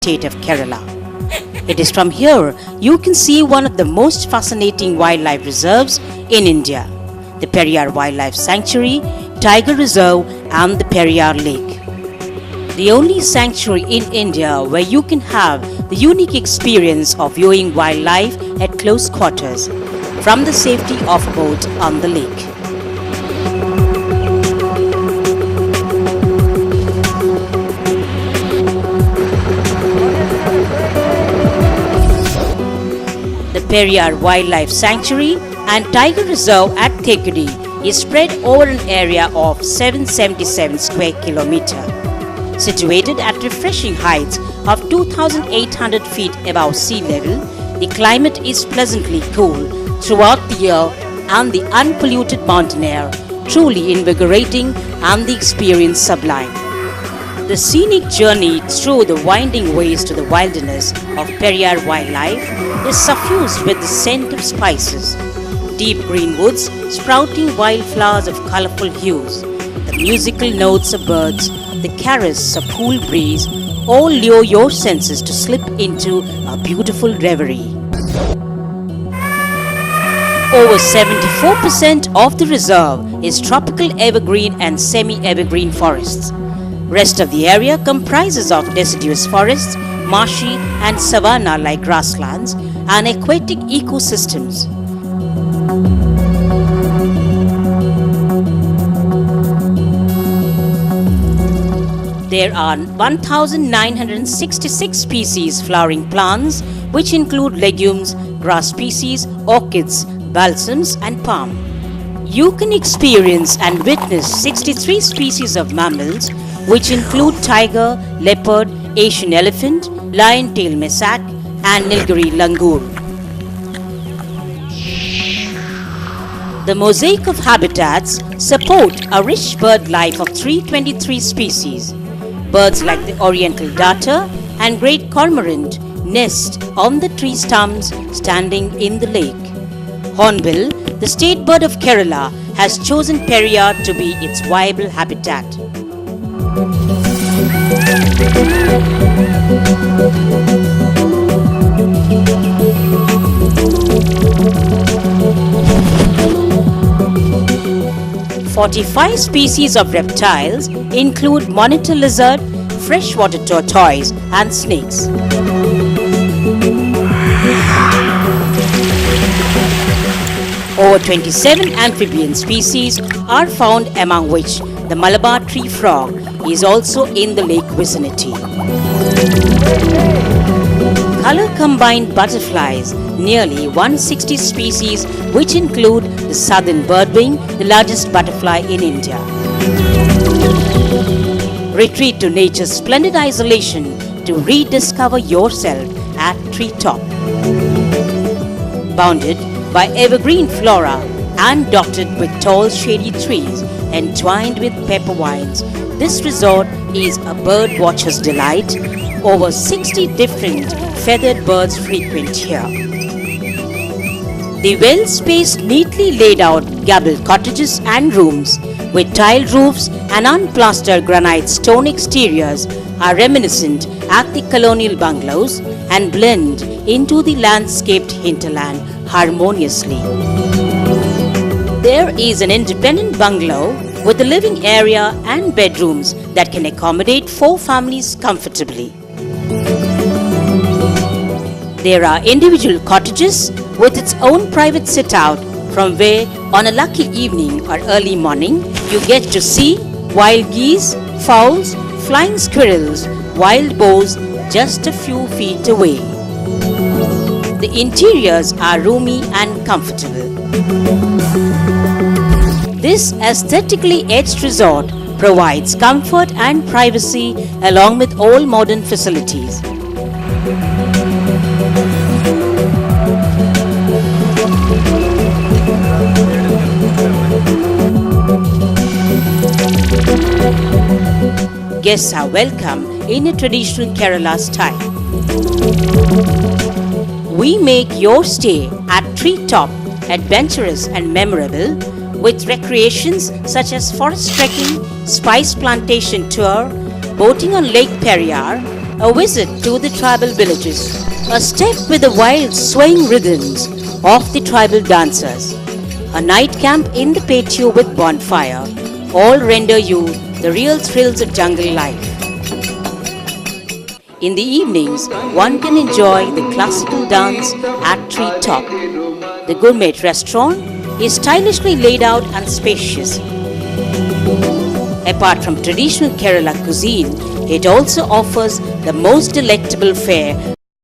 state of Kerala. It is from here you can see one of the most fascinating wildlife reserves in India, the Periyar Wildlife Sanctuary, Tiger Reserve and the Periyar Lake. The only sanctuary in India where you can have the unique experience of viewing wildlife at close quarters from the safety of a boat on the lake. The Periyar Wildlife Sanctuary and Tiger Reserve at Thekudi is spread over an area of 777 square kilometer. Situated at refreshing heights of 2,800 feet above sea level, the climate is pleasantly cool throughout the year and the unpolluted mountain air truly invigorating and the experience sublime. The scenic journey through the winding ways to the wilderness of Periyar Wildlife is suffused with the scent of spices, deep green woods sprouting wildflowers of colorful hues, the musical notes of birds, the caress of cool breeze, all lure your senses to slip into a beautiful reverie. Over 74% of the reserve is tropical evergreen and semi-evergreen forests. Rest of the area comprises of deciduous forests, marshy and savanna-like grasslands and aquatic ecosystems. There are 1,966 species flowering plants which include legumes, grass species, orchids, balsams and palm. You can experience and witness 63 species of mammals which include tiger, leopard, Asian elephant, lion-tailed macaque and Nilgiri langur. The mosaic of habitats support a rich bird life of 323 species. Birds like the oriental darter and great cormorant nest on the tree stumps standing in the lake. Hornbill, the state bird of Kerala, has chosen Periyar to be its viable habitat. "45 species of reptiles include monitor lizard, freshwater tortoise and snakes. Over 27 amphibian species are found, among which the Malabar tree frog is also in the lake vicinity. Color-combined butterflies, nearly 160 species which include the southern birdwing, the largest butterfly in India. Retreat to nature's splendid isolation to rediscover yourself at Treetop. Bounded by evergreen flora and dotted with tall shady trees entwined with pepper vines, this resort is a bird watcher's delight. Over 60 different feathered birds frequent here. The well-spaced, neatly laid out gabled cottages and rooms with tiled roofs and unplastered granite stone exteriors are reminiscent at the colonial bungalows and blend into the landscaped hinterland harmoniously. There is an independent bungalow with a living area and bedrooms that can accommodate 4 families comfortably. There are individual cottages with its own private sit-out from where on a lucky evening or early morning you get to see wild geese, fowls, flying squirrels, wild boars just a few feet away. The interiors are roomy and comfortable. This aesthetically edged resort provides comfort and privacy along with all modern facilities. Guests are welcome in a traditional Kerala style. We make your stay at Treetop adventurous and memorable with recreations such as forest trekking, spice plantation tour, boating on Lake Periyar, a visit to the tribal villages, a step with the wild swaying rhythms of the tribal dancers, a night camp in the patio with bonfire, all render you the real thrills of jungle life. In the evenings, one can enjoy the classical dance at Tree Top. The gourmet restaurant is stylishly laid out and spacious. Apart from traditional Kerala cuisine, it also offers the most delectable fare